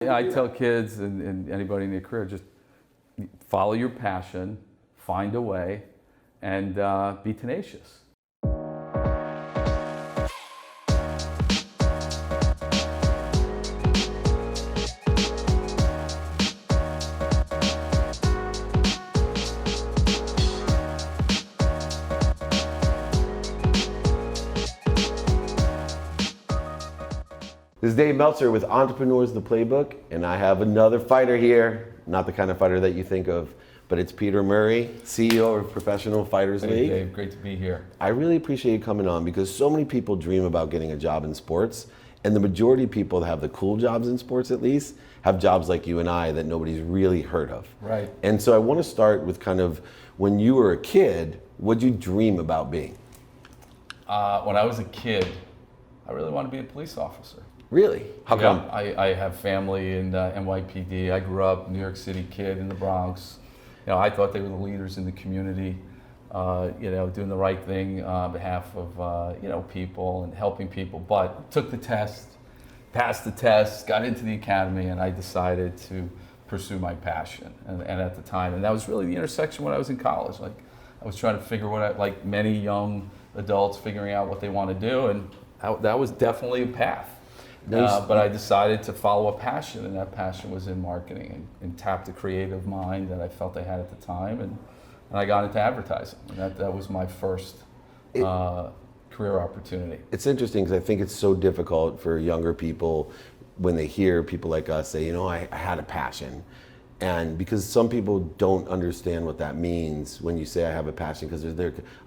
Yeah, I tell kids and anybody in their career, just follow your passion, find a way, and be tenacious. This is Dave Meltzer with Entrepreneurs The Playbook, and I have another fighter here. Not the kind of fighter that you think of, but it's Peter Murray, CEO of Professional Fighters Hey, League. Dave, great to be here. I really appreciate you coming on because so many people dream about getting a job in sports, and the majority of people that have the cool jobs in sports at least have jobs like you and I that nobody's really heard of. Right. And so I want to start with kind of when you were a kid, what'd you dream about being? When I was a kid, I really wanted to be a police officer. Really? How come? I have family in NYPD. I grew up New York City kid in the Bronx. You know, I thought they were the leaders in the community. Doing the right thing on behalf of people and helping people. But took the test, passed the test, got into the academy, and I decided to pursue my passion. And at the time, and that was really the intersection when I was in college. Like, I was trying to figure like many young adults, figuring out what they want to do, and that was definitely a path. But I decided to follow a passion, and that passion was in marketing, and tapped the creative mind that I felt I had at the time, and I got into advertising. And that was my first career opportunity. It's interesting because I think it's so difficult for younger people when they hear people like us say, I had a passion. And because some people don't understand what that means when you say I have a passion, because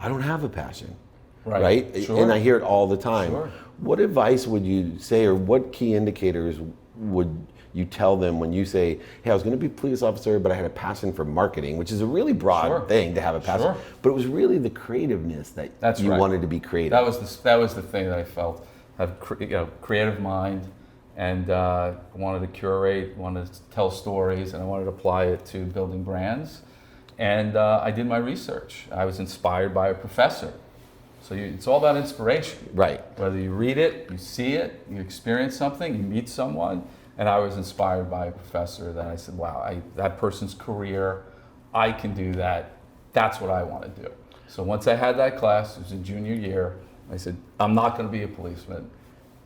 I don't have a passion. Right? Sure. And I hear it all the time. Sure. What advice would you say, or what key indicators would you tell them when you say, hey, I was going to be a police officer, but I had a passion for marketing, which is a really broad thing to have a passion. Sure. But it was really the creativeness that you wanted to be creative. That was the thing that I felt had creative mind, and wanted to curate, wanted to tell stories, and I wanted to apply it to building brands. And I did my research. I was inspired by a professor. So it's all about inspiration. Right. Whether you read it, you see it, you experience something, you meet someone. And I was inspired by a professor that I said, wow, that person's career, I can do that. That's what I want to do. So once I had that class, it was in junior year, I said, I'm not going to be a policeman.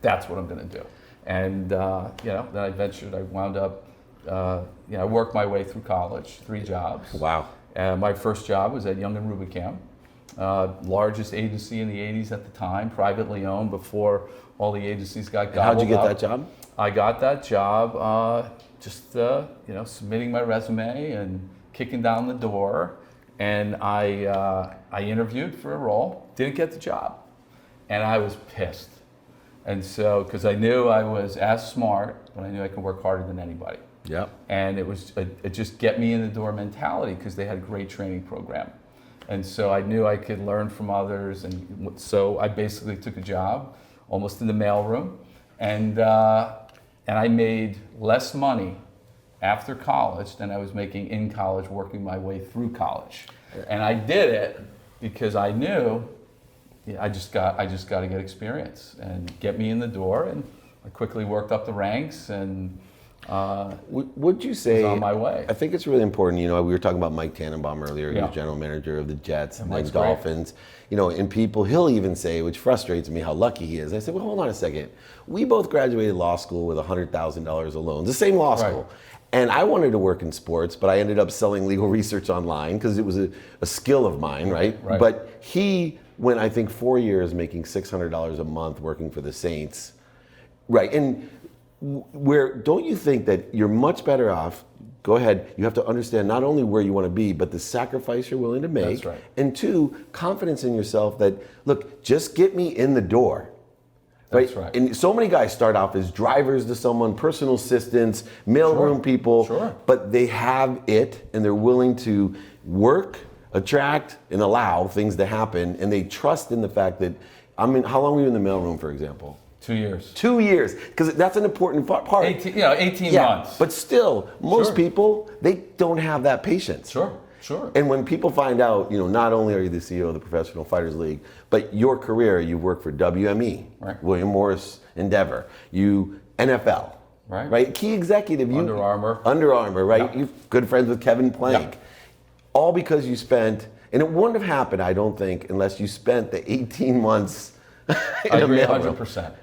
That's what I'm going to do. And then I wound up, I worked my way through college, 3 jobs. Wow. My first job was at Young and Rubicam. Largest agency in the 80s at the time, privately owned before all the agencies got gobbled up. How'd you get that job? I got that job submitting my resume and kicking down the door, and I interviewed for a role, didn't get the job, and I was pissed. And so, because I knew I was as smart, but I knew I could work harder than anybody. Yep. And it was a just get me in the door mentality, because they had a great training program. And so I knew I could learn from others, and so I basically took a job almost in the mailroom, and I made less money after college than I was making in college working my way through college. And I did it because I knew I just got to get experience and get me in the door, and I quickly worked up the ranks, and would you say, was on my way. I think it's really important, we were talking about Mike Tannenbaum earlier, Yeah. he was general manager of the Jets and then Mike's great. Dolphins, and people, he'll even say, which frustrates me, how lucky he is. I said, well, hold on a second. We both graduated law school with $100,000 of loans, the same law school. Right. And I wanted to work in sports, but I ended up selling legal research online because it was a skill of mine, right? But he went, I think, 4 years making $600 a month working for the Saints. Right, and don't you think that you're much better off? Go ahead, you have to understand not only where you want to be, but the sacrifice you're willing to make. That's right. And 2, confidence in yourself that, look, just get me in the door. That's right. And so many guys start off as drivers to someone, personal assistants, mailroom people, but they have it and they're willing to work, attract, and allow things to happen, and they trust in the fact that, how long were you in the mailroom, for example? 2 years. 2 years, because that's an important part. 18 months. But still, most people, they don't have that patience. Sure. And when people find out, not only are you the CEO of the Professional Fighters League, but your career, you work for WME, William Morris Endeavor, you NFL, right? Key executive. Under Armour. Under Armour, right? Yeah. You're good friends with Kevin Plank. Yeah. All because you spent, and it wouldn't have happened, I don't think, unless you spent the 18 months in I a agree mailroom. 100%.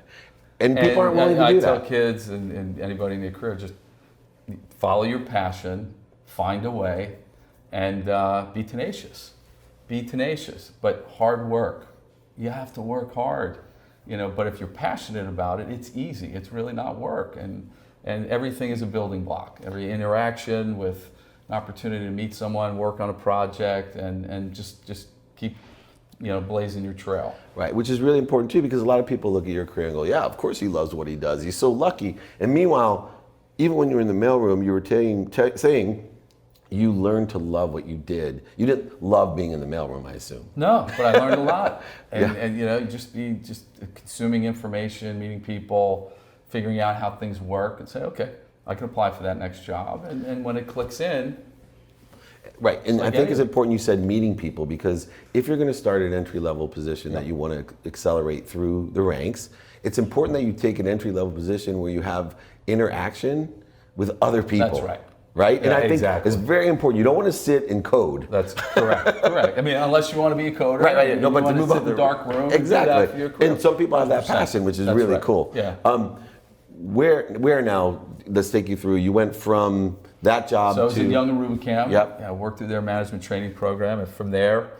And people aren't willing to do that. I tell kids and anybody in their career, just follow your passion, find a way, and be tenacious. Be tenacious, but hard work. You have to work hard, but if you're passionate about it, it's easy. It's really not work. And everything is a building block. Every interaction with an opportunity to meet someone, work on a project, and just keep blazing your trail. Right, which is really important too, because a lot of people look at your career and go, yeah, of course he loves what he does. He's so lucky. And meanwhile, even when you were in the mailroom, you were saying you learned to love what you did. You didn't love being in the mailroom, I assume. No, but I learned a lot. And, Yeah. and just consuming information, meeting people, figuring out how things work, and say, okay, I can apply for that next job. And when it clicks in, right, and I think anything. it's important you said meeting people, because if you're going to start an entry-level position that you want to accelerate through the ranks, it's important that you take an entry-level position where you have interaction with other people. That's right. Right? And Yeah, I think exactly. it's very important. You don't want to sit and code. That's correct. Correct. I mean, unless you want to be a coder, Right. and No, you but want to move sit up in the dark room, exactly. and do that for your career. And some people have that 100%. passion, which is That's really right. cool. Yeah. Where now? Let's take you through. You went from that job So I was to in Young and Rubicam. Yep. I worked through their management training program, and from there,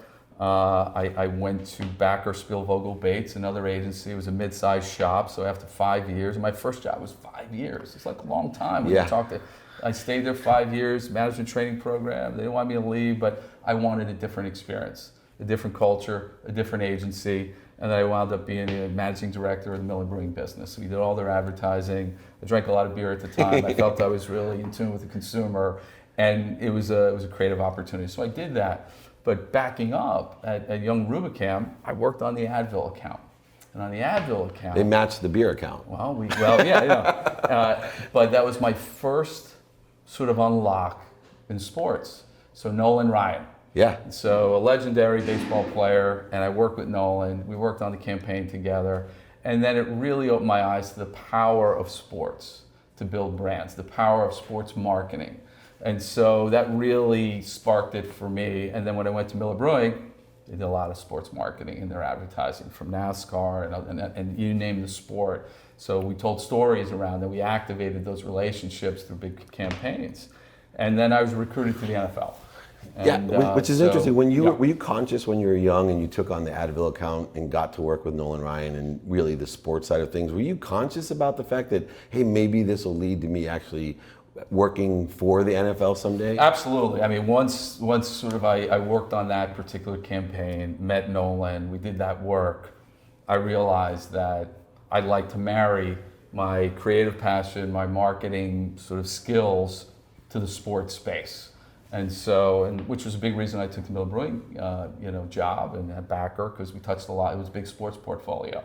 I went to Backer Spielvogel Bates, another agency. It was a mid-sized shop. So after 5 years, my first job was 5 years. It's like a long time. When Yeah. you talk to, I stayed there 5 years, management training program. They didn't want me to leave, but I wanted a different experience, a different culture, a different agency. And then I wound up being a managing director of the Miller Brewing business. So we did all their advertising. I drank a lot of beer at the time. I felt I was really in tune with the consumer, and it was a creative opportunity. So I did that. But backing up at Young Rubicam, I worked on the Advil account. And on the Advil account, they matched the beer account. but that was my first sort of unlock in sports. So Nolan Ryan. Yeah. So a legendary baseball player, and I worked with Nolan. We worked on the campaign together. And then it really opened my eyes to the power of sports to build brands, the power of sports marketing. And so that really sparked it for me. And then when I went to Miller Brewing, they did a lot of sports marketing in their advertising, from NASCAR and you name the sport. So we told stories around that. We activated those relationships through big campaigns. And then I was recruited to the NFL. And, which is so, interesting. When you were you conscious when you were young and you took on the Advil account and got to work with Nolan Ryan and really the sports side of things? Were you conscious about the fact that, hey, maybe this will lead to me actually working for the NFL someday? Absolutely. I mean, once sort of I worked on that particular campaign, met Nolan, we did that work, I realized that I'd like to marry my creative passion, my marketing sort of skills to the sports space. And so, which was a big reason I took the Miller Brewing, job and at Backer, because we touched a lot. It was a big sports portfolio.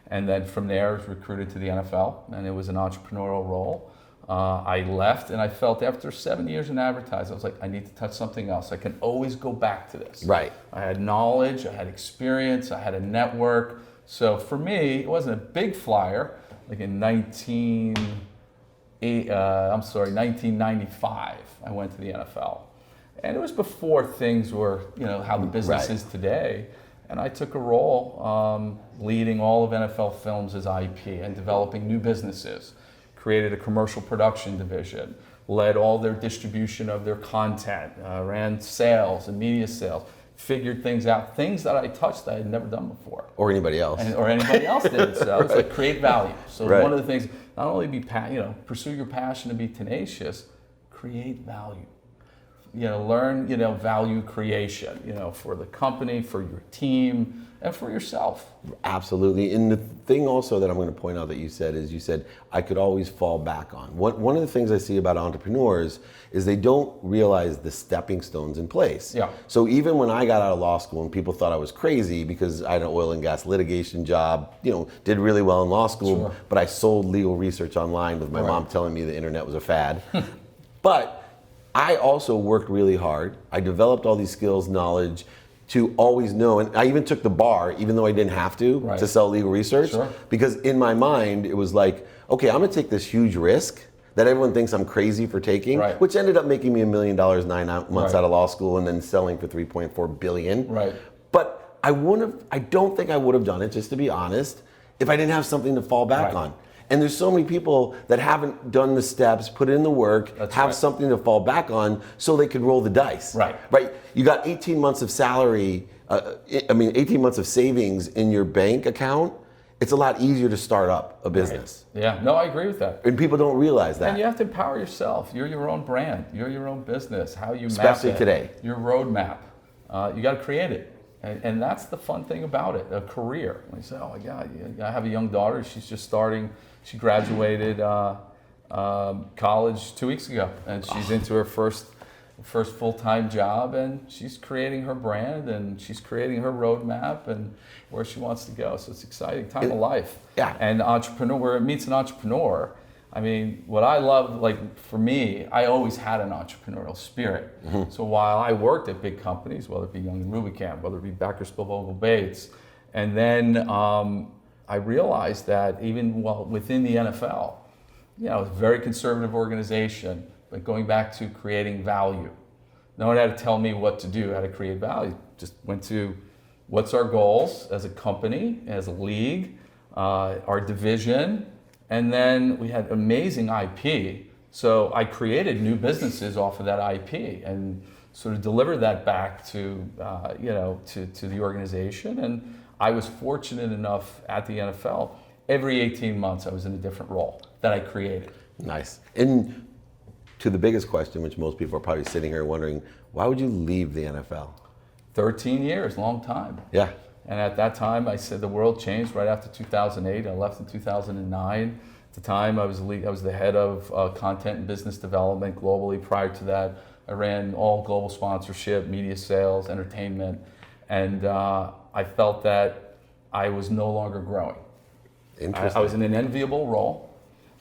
And then from there, I was recruited to the NFL, and it was an entrepreneurial role. I left, and I felt after 7 years in advertising, I was like, I need to touch something else. I can always go back to this. Right. I had knowledge, I had experience, I had a network. So for me, it wasn't a big flyer. Like in 1995, I went to the NFL. And it was before things were, how the business is today. And I took a role leading all of NFL Films as IP and developing new businesses. Created a commercial production division, led all their distribution of their content, ran sales and media sales, figured things out, things that I touched that I had never done before. Or anybody else. Or anybody else did. So it's like create value. So Right. one of the things, not only pursue your passion and be tenacious, create value. Learn, value creation, for the company, for your team, and for yourself. Absolutely. And the thing also that I'm going to point out that you said I could always fall back on. One of the things I see about entrepreneurs is they don't realize the stepping stones in place. Yeah. So even when I got out of law school and people thought I was crazy because I had an oil and gas litigation job, did really well in law school, Sure. but I sold legal research online with my mom telling me the internet was a fad. But I also worked really hard. I developed all these skills, knowledge to always know, and I even took the bar, even though I didn't have to sell legal research, Sure. because in my mind, it was like, okay, I'm gonna take this huge risk that everyone thinks I'm crazy for taking, Right. which ended up making me $1 million 9 months Right. out of law school and then selling for $3.4 billion. Right. But I don't think I would have done it, just to be honest, if I didn't have something to fall back Right. on. And there's so many people that haven't done the steps, put in the work, That's have right. something to fall back on so they could roll the dice. Right. Right. You got 18 months of salary, 18 months of savings in your bank account. It's a lot easier to start up a business. Right. Yeah, no, I agree with that. And people don't realize that. And you have to empower yourself. You're your own brand. You're your own business. How you Especially map it, today. your roadmap. You got to create it. And that's the fun thing about it, a career. When you say, oh my God, I have a young daughter. She's just starting. She graduated college 2 weeks ago. And she's into her first full-time job. And she's creating her brand. And she's creating her roadmap and where she wants to go. So it's exciting. Time of life. Yeah. And entrepreneur, where it meets an entrepreneur. I mean, what I love, like for me, I always had an entrepreneurial spirit. Mm-hmm. So while I worked at big companies, whether it be Young and Rubicam, whether it be Backer Spielvogel Bates, and then I realized that even within the NFL, it's a very conservative organization, but going back to creating value. No one had to tell me what to do, how to create value. Just went to what's our goals as a company, as a league, our division. And then we had amazing IP. So I created new businesses off of that IP and sort of delivered that back to the organization. And I was fortunate enough at the NFL, every 18 months I was in a different role that I created. Nice. And to the biggest question, which most people are probably sitting here wondering, why would you leave the NFL? 13 years, long time. Yeah. And at that time, I said the world changed right after 2008. I left in 2009. At the time, I was the head of content and business development globally. Prior to that, I ran all global sponsorship, media sales, entertainment. And I felt that I was no longer growing. Interesting. I was in an enviable role,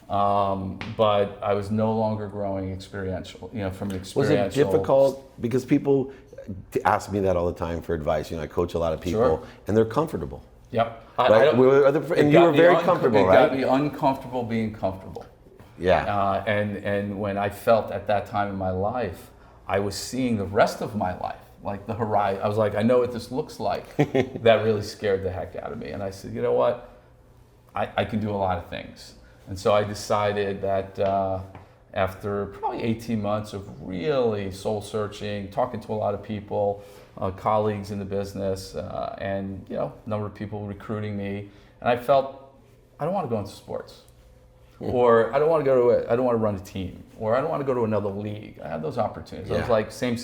but I was no longer growing experiential, from an experiential. Was it difficult? Because people ask me that all the time for advice. I coach a lot of people, Sure. and they're comfortable. Yep. Right? And you were very comfortable, right? It got me uncomfortable being comfortable. Yeah. And when I felt at that time in my life, I was seeing the rest of my life, like the horizon. I was like, I know what this looks like. That really scared the heck out of me. And I said, you know what? I can do a lot of things. And so I decided that after probably 18 months of really soul searching, talking to a lot of people, colleagues in the business, and a number of people recruiting me, and I felt I don't want to go into sports, or I don't want to run a team, or I don't want to go to another league. I had those opportunities. I was like, same.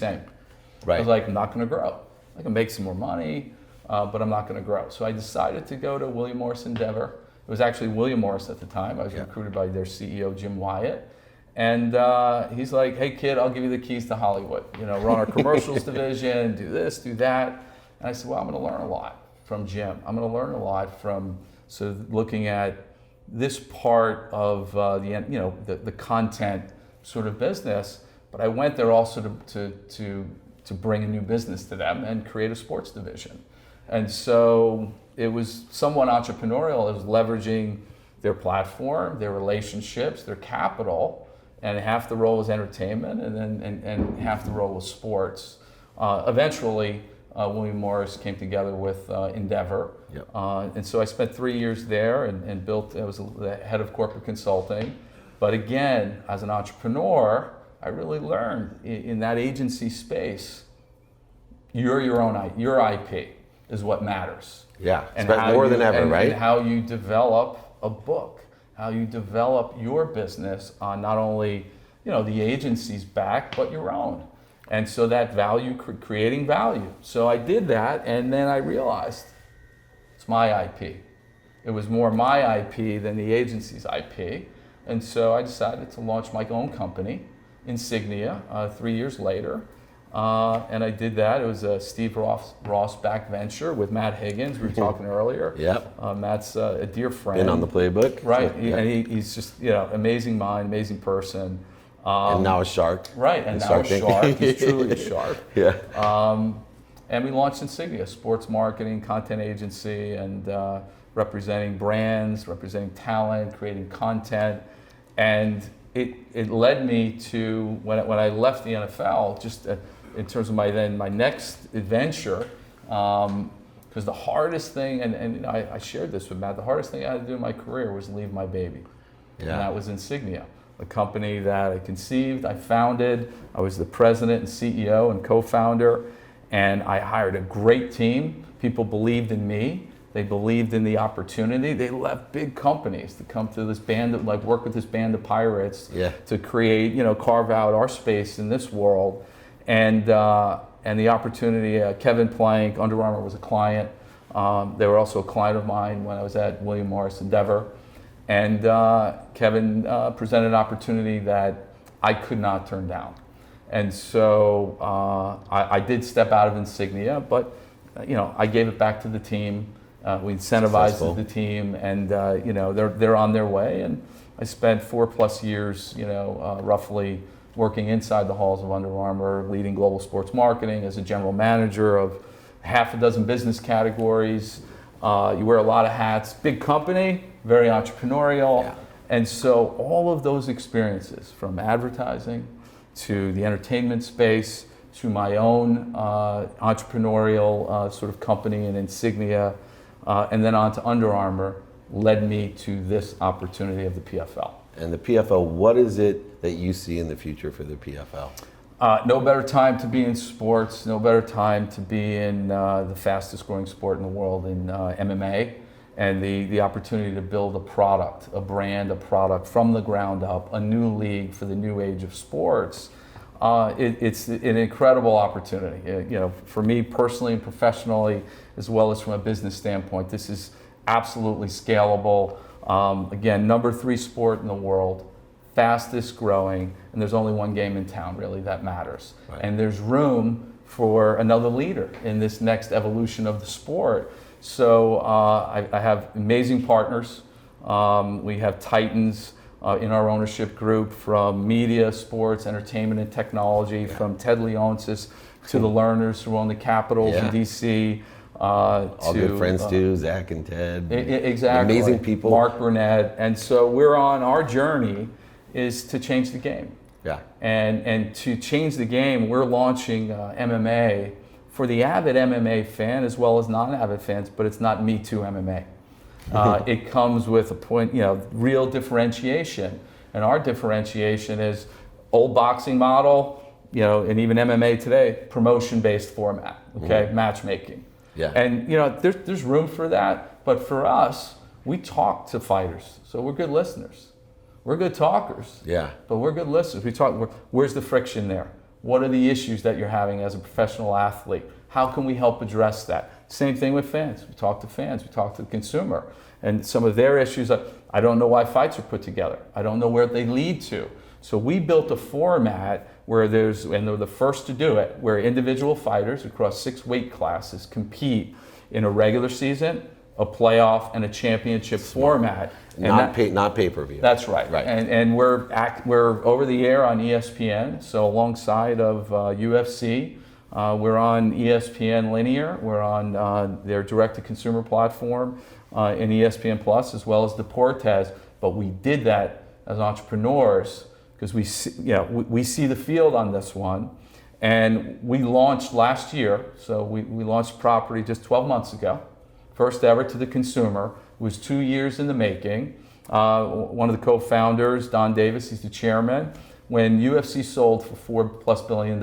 Right. I was like, I'm not going to grow. I can make some more money, but I'm not going to grow. So I decided to go to William Morris Endeavor. It was actually William Morris at the time. I was recruited by their CEO, Jim Wyatt. And he's like, hey kid, I'll give you the keys to Hollywood. Run our commercials division, do this, do that. And I said, well, I'm going to learn a lot from Jim. I'm going to learn a lot from sort of looking at this part of the content sort of business. But I went there also to bring a new business to them and create a sports division. And so it was somewhat entrepreneurial. It was leveraging their platform, their relationships, their capital, and half the role was entertainment, and half the role was sports. Eventually, William Morris came together with Endeavor, and so I spent 3 years there and built. I was the head of corporate consulting, but again, as an entrepreneur, I really learned in that agency space. Your IP is what matters. Yeah, and more than ever, right? And how you develop a book, how you develop your business on not only the agency's back, but your own. And so that value, creating value. So I did that, and then I realized it's my IP. It was more my IP than the agency's IP. And so I decided to launch my own company, Insignia, 3 years later. And I did that. It was a Steve Ross-backed venture with Matt Higgins. We were talking earlier. Yep. Matt's a dear friend. Been on the playbook. Right. So, And he's just, amazing mind, amazing person. And now a shark. Right. And now a shark. He's truly a shark. Yeah. And we launched Insignia Sports marketing, content agency, and representing brands, representing talent, creating content. And it led me to when I left the NFL, just in terms of my next adventure, because the hardest thing, and I shared this with Matt, the hardest thing I had to do in my career was leave my baby. And that was Insignia, a company that I conceived, I founded, I was the president and CEO and co-founder, and I hired a great team. People believed in me. They believed in the opportunity. They left big companies to come to this band, work with this band of pirates to create, carve out our space in this world. And the opportunity, Kevin Plank, Under Armour was a client. They were also a client of mine when I was at William Morris Endeavor. And Kevin presented an opportunity that I could not turn down. And so I did step out of Insignia, but I gave it back to the team. We incentivized the team, and they're on their way. And I spent 4+ years, roughly working inside the halls of Under Armour, leading global sports marketing as a general manager of half a dozen business categories. You wear a lot of hats. Big company, very entrepreneurial, and so all of those experiences, from advertising to the entertainment space to my own entrepreneurial sort of company in Insignia, and then on to Under Armour, led me to this opportunity of the PFL. And the PFL, what is it that you see in the future for the PFL? No better time to be in sports, no better time to be in the fastest growing sport in the world in MMA, and the opportunity to build a product, a brand, a product from the ground up, a new league for the new age of sports. It's an incredible opportunity, for me personally and professionally, as well as from a business standpoint. This is absolutely scalable. Again, number 3 sport in the world, fastest growing, and there's only one game in town really that matters. Right. And there's room for another leader in this next evolution of the sport. So I have amazing partners. We have titans in our ownership group, from media, sports, entertainment, and technology, from Ted Leonsis to the learners who own the Capitals in DC. All good friends too, Zach and Ted. Exactly. Amazing people. Mark Burnett. And so we're on our journey is to change the game. Yeah. And to change the game, we're launching MMA for the avid MMA fan as well as non-avid fans, but it's not Me Too MMA. It comes with a point, real differentiation. And our differentiation is old boxing model, and even MMA today, promotion-based format, matchmaking. Yeah. And there's room for that, but for us, we talk to fighters, so we're good listeners. We're good talkers, but we're good listeners. We talk, where's the friction there? What are the issues that you're having as a professional athlete? How can we help address that? Same thing with fans. We talk to fans, we talk to the consumer, and some of their issues. I don't know why fights are put together. I don't know where they lead to. So we built a format where and they're the first to do it, where individual fighters across 6 weight classes compete in a regular season, a playoff, and a championship format. Not pay-per-view. That's right. Right. And we're over the air on ESPN. So alongside of UFC, we're on ESPN Linear. We're on their direct-to-consumer platform in ESPN Plus, as well as Deportes. But we did that as entrepreneurs because we see the field on this one. And we launched last year. So we launched property just 12 months ago. First ever to the consumer. It was 2 years in the making. One of the co-founders, Don Davis, he's the chairman. When UFC sold for $4+ billion,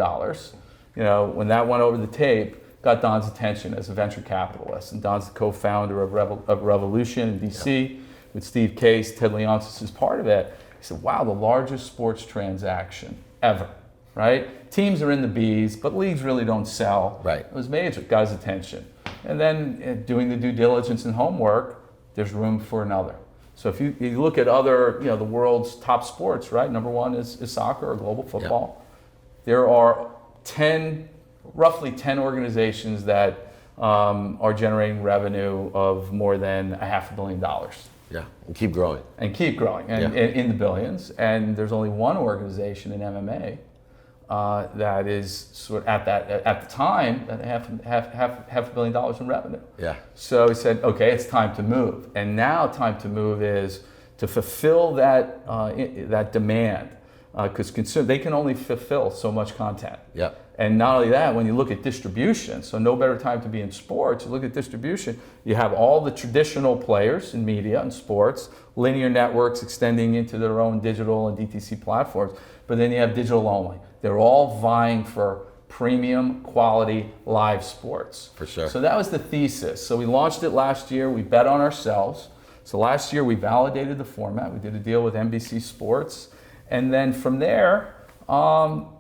when that went over the tape, got Don's attention as a venture capitalist. And Don's the co-founder of Revolution in DC with Steve Case. Ted Leonsis is part of it. He said, wow, the largest sports transaction ever, right? Teams are in the B's, but leagues really don't sell. Right. It was major, got his attention. And then doing the due diligence and homework, there's room for another. So if you look at other, the world's top sports, right? Number 1 is soccer or global football. There are roughly 10 organizations that are generating revenue of more than $500 million. Yeah, and keep growing. And in the billions. And there's only one organization in MMA that is sort of at the time at $500 million in revenue. Yeah. So he said, okay, it's time to move. And now time to move is to fulfill that demand, because they can only fulfill so much content. Yep. And not only that, when you look at distribution, so no better time to be in sports, you look at distribution, you have all the traditional players in media and sports, linear networks extending into their own digital and DTC platforms, but then you have digital only. They're all vying for premium quality live sports. For sure. So that was the thesis. So we launched it last year, we bet on ourselves. So last year we validated the format, we did a deal with NBC Sports, and then from there,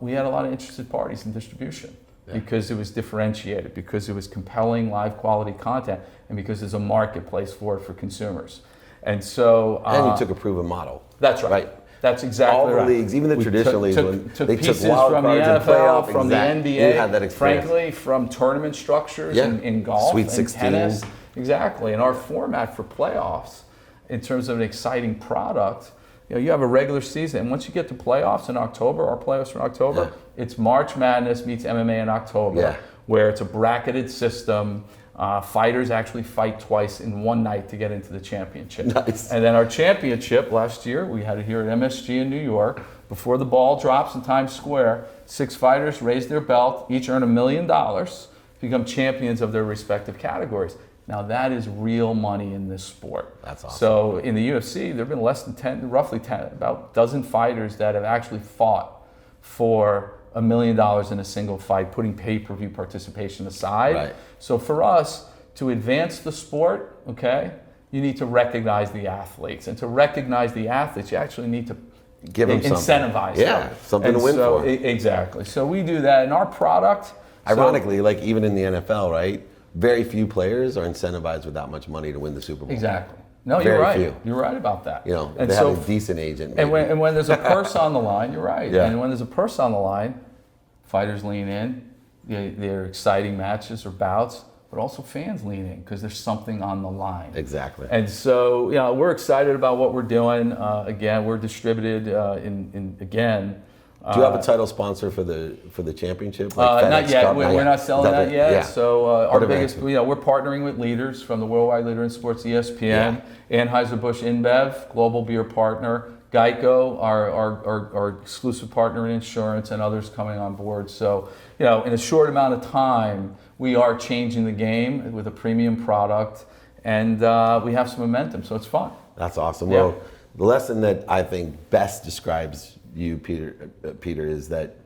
we had a lot of interested parties in distribution because it was differentiated, because it was compelling live quality content, and because there's a marketplace for it for consumers. And so... and you took a proven model. That's right. That's exactly all the right. leagues, even the traditional leagues, when took they pieces took wild from the cards and NFL, playoff, from the exactly. NBA, You had that experience. frankly, from tournament structures in golf Sweet and 16. tennis. Exactly. And our format for playoffs, in terms of an exciting product, you have a regular season, and once you get to playoffs in October, our playoffs are in October, it's March Madness meets MMA in October, where it's a bracketed system. Fighters actually fight twice in one night to get into the championship. Nice. And then our championship last year, we had it here at MSG in New York. Before the ball drops in Times Square, 6 fighters raise their belt, each earn $1 million, become champions of their respective categories. Now that is real money in this sport. That's awesome. So in the UFC, there have been less than roughly 10, about a dozen fighters that have actually fought for $1 million in a single fight, putting pay-per-view participation aside. Right. So for us, to advance the sport, okay, you need to recognize the athletes. And to recognize the athletes, you actually need to give them incentivize something. them. Something to win for. Exactly. So we do that in our product. Ironically, like even in the NFL, right? Very few players are incentivized with that much money to win the Super Bowl. Exactly. No, Very you're right. few. You're right about that. And they have a decent agent. Maybe. And when there's a purse on the line, you're right. Yeah. And when there's a purse on the line, fighters lean in. They're exciting matches or bouts, but also fans lean in because there's something on the line. Exactly. And so, we're excited about what we're doing. Again, we're distributed again. Do you have a title sponsor for the championship? Like not yet. We're not selling that yet. Yeah. So our biggest, we're partnering with leaders from the worldwide leader in sports, ESPN, Anheuser-Busch InBev, global beer partner, Geico, our exclusive partner in insurance, and others coming on board. So, in a short amount of time, we are changing the game with a premium product, and we have some momentum. So it's fun. That's awesome. Yeah. Well, the lesson that I think best describes you, Peter, is that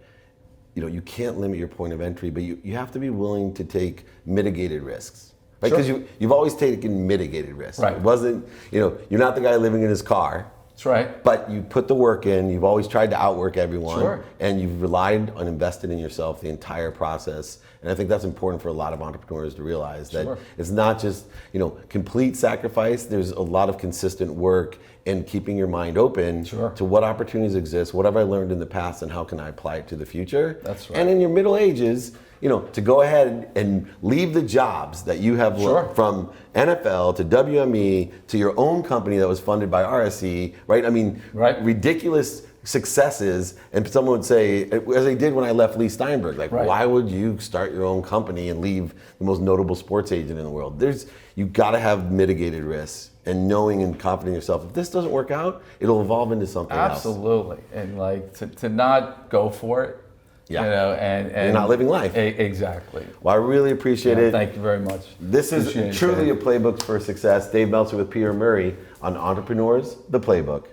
you can't limit your point of entry, but you have to be willing to take mitigated risks, right? Because you've always taken mitigated risks. Right. It wasn't, you're not the guy living in his car. That's right. But you put the work in. You've always tried to outwork everyone. Sure. And you've relied on invested in yourself the entire process. And I think that's important for a lot of entrepreneurs to realize that it's not just, complete sacrifice. There's a lot of consistent work in keeping your mind open to what opportunities exist, what have I learned in the past, and how can I apply it to the future. That's right. And in your middle ages, to go ahead and leave the jobs that you have from NFL to WME to your own company that was funded by RSE, right? I mean, ridiculous successes, and someone would say, as they did when I left Lee Steinberg, why would you start your own company and leave the most notable sports agent in the world? You got to have mitigated risks and knowing and confident in yourself. If this doesn't work out, it'll evolve into something else. Absolutely, and to not go for it. And you're not living life. Exactly. Well, I really appreciate it. Thank you very much. This is truly a playbook for success. Dave Meltzer with Peter Murray on Entrepreneurs, the Playbook.